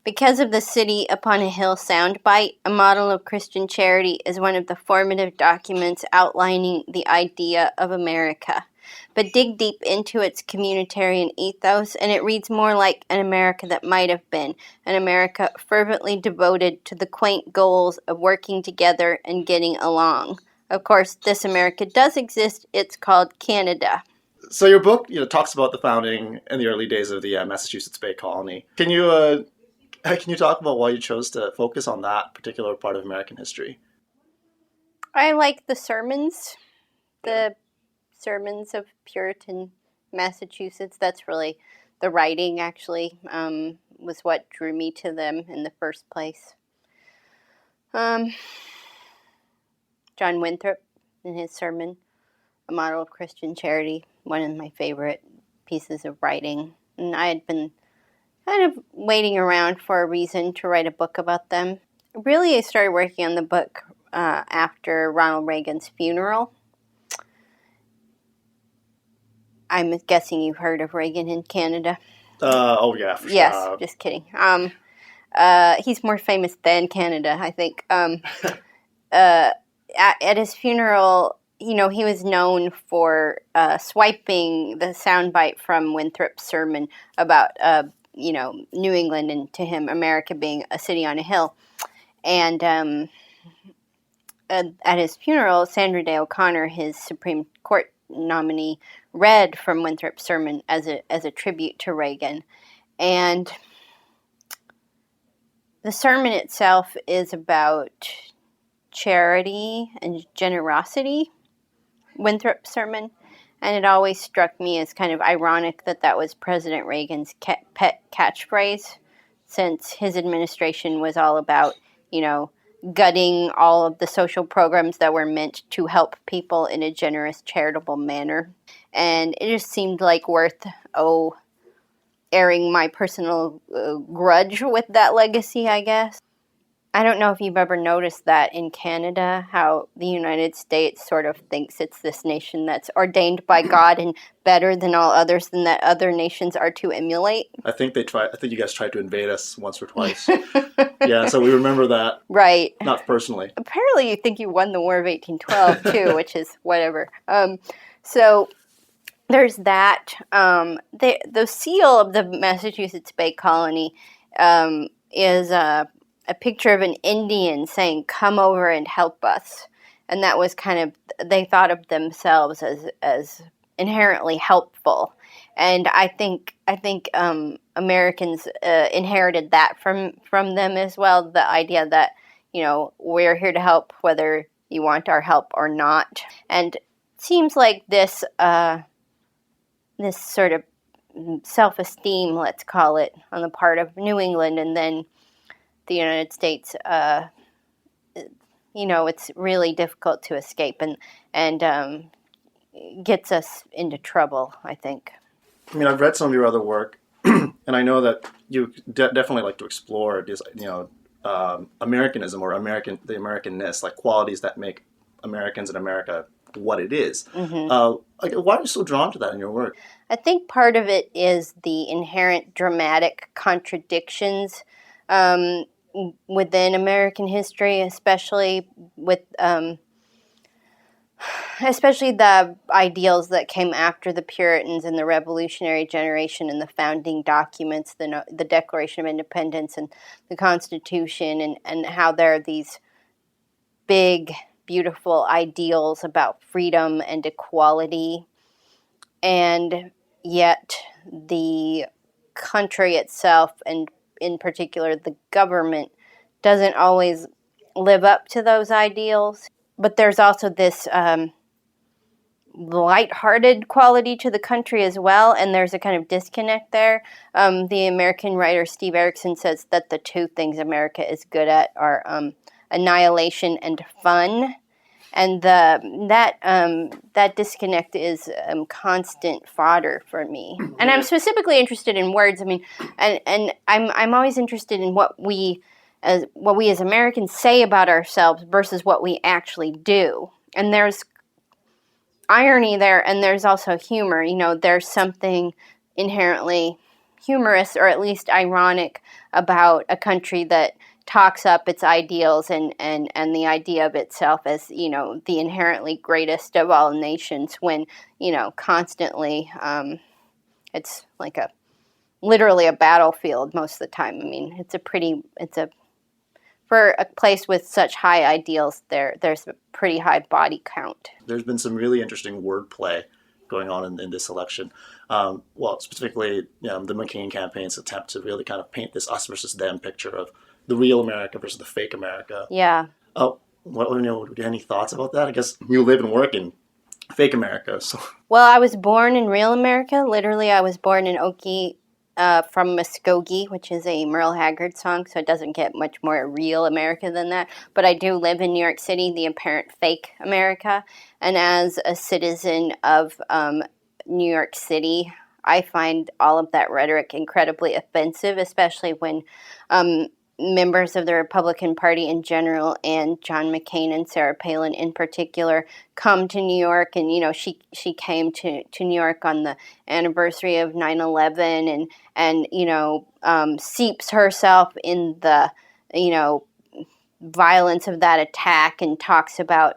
Because of the City Upon a Hill soundbite, A Model of Christian Charity is one of the formative documents outlining the idea of America. But dig deep into its communitarian ethos, and it reads more like an America that might have been, an America fervently devoted to the quaint goals of working together and getting along. Of course, this America does exist. It's called Canada. So your book, talks about the founding and the early days of the Massachusetts Bay Colony. Can you talk about why you chose to focus on that particular part of American history? I like the sermons, the sermons of Puritan Massachusetts. That's really the writing, actually, was what drew me to them in the first place. John Winthrop, in his sermon, A Model of Christian Charity, one of my favorite pieces of writing. And I had been kind of waiting around for a reason to write a book about them. Really, I started working on the book after Ronald Reagan's funeral. I'm guessing you've heard of Reagan in Canada. Oh, yeah, for sure. Yes, just kidding. He's more famous than Canada, I think. At his funeral, he was known for swiping the soundbite from Winthrop's sermon about, New England, and to him, America being a city on a hill. And at his funeral, Sandra Day O'Connor, his Supreme Court nominee, read from Winthrop's sermon as a tribute to Reagan. And the sermon itself is about charity and generosity, Winthrop's sermon. And it always struck me as kind of ironic that was President Reagan's pet catchphrase, since his administration was all about, gutting all of the social programs that were meant to help people in a generous, charitable manner. And it just seemed like worth, airing my personal grudge with that legacy, I guess. I don't know if you've ever noticed that in Canada, how the United States sort of thinks it's this nation that's ordained by God and better than all others, and that other nations are to emulate. I think you guys tried to invade us once or twice. Yeah, so we remember that. Right. Not personally. Apparently you think you won the War of 1812 too, which is whatever. So there's that. The seal of the Massachusetts Bay Colony is a picture of an Indian saying, "Come over and help us." And that was kind of, they thought of themselves as inherently helpful. And I think Americans inherited that from them as well, the idea that, we're here to help whether you want our help or not. And it seems like this sort of self-esteem, let's call it, on the part of New England and then the United States, it's really difficult to escape and gets us into trouble, I think. I mean, I've read some of your other work, and I know that you definitely like to explore this, Americanism or the Americanness, like qualities that make Americans and America what it is. Mm-hmm. Why are you so drawn to that in your work? I think part of it is the inherent dramatic contradictions within American history, especially the ideals that came after the Puritans and the Revolutionary generation and the founding documents, the Declaration of Independence and the Constitution, and how there are these big, beautiful ideals about freedom and equality, and yet the country itself, and in particular the government, doesn't always live up to those ideals. But there's also this lighthearted quality to the country as well, and there's a kind of disconnect there. The American writer Steve Erickson says that the two things America is good at are annihilation and fun, and that disconnect is constant fodder for me. And I'm specifically interested in words. I mean, and I'm always interested in what we as Americans say about ourselves versus what we actually do. And there's irony there, and there's also humor. There's something inherently humorous or at least ironic about a country that talks up its ideals and the idea of itself as, the inherently greatest of all nations when, constantly it's like literally a battlefield most of the time. I mean, for a place with such high ideals, there's a pretty high body count. There's been some really interesting wordplay going on in this election. Well, specifically, the McCain campaign's attempt to really kind of paint this us versus them picture of the real America versus the fake America. Yeah. Oh, any thoughts about that? I guess you live and work in fake America, so. Well, I was born in real America. Literally, I was born in Okie, from Muskogee, which is a Merle Haggard song, so it doesn't get much more real America than that. But I do live in New York City, the apparent fake America. And as a citizen of New York City, I find all of that rhetoric incredibly offensive, especially when members of the Republican Party in general and John McCain and Sarah Palin in particular come to New York. And, she came to New York on the anniversary of 9/11 and seeps herself in the, violence of that attack and talks about,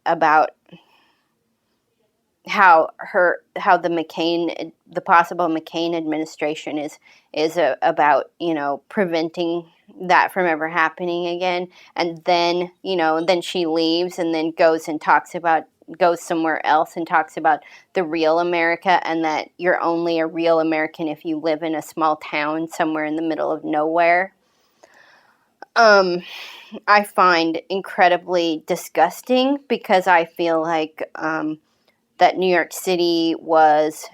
about how the possible McCain administration is about, preventing that from ever happening again. And then, then she leaves and then goes somewhere else and talks about the real America and that you're only a real American if you live in a small town somewhere in the middle of nowhere. I find incredibly disgusting because I feel like, that New York City was,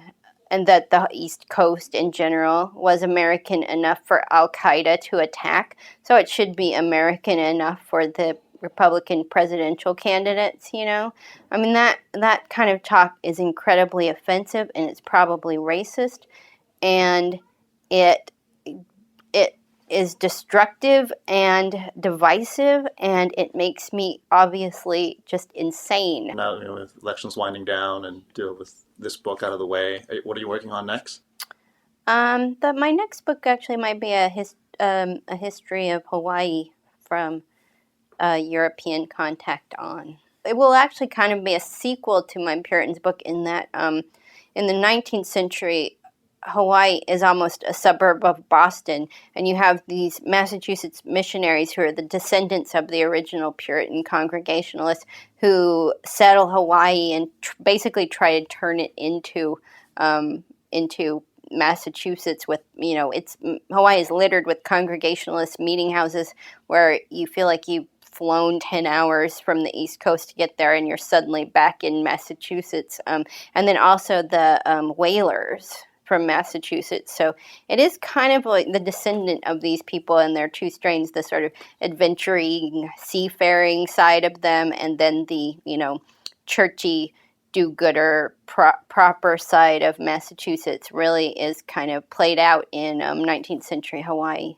and that the East Coast in general was American enough for Al-Qaeda to attack. So it should be American enough for the Republican presidential candidates, I mean, that kind of talk is incredibly offensive and it's probably racist. And it is destructive and divisive, and it makes me obviously just insane. Now, with elections winding down and deal with this book out of the way, what are you working on next? My next book actually might be a history of Hawaii from European contact on. It will actually kind of be a sequel to my Puritans book in that in the 19th century, Hawaii is almost a suburb of Boston, and you have these Massachusetts missionaries who are the descendants of the original Puritan Congregationalists who settle Hawaii and basically try to turn it into Massachusetts with, Hawaii is littered with Congregationalist meeting houses where you feel like you've flown 10 hours from the East Coast to get there and you're suddenly back in Massachusetts. And then also the whalers from Massachusetts. So it is kind of like the descendant of these people and their two strains, the sort of adventuring, seafaring side of them, and then the, churchy, do-gooder, proper side of Massachusetts really is kind of played out in 19th century Hawaii.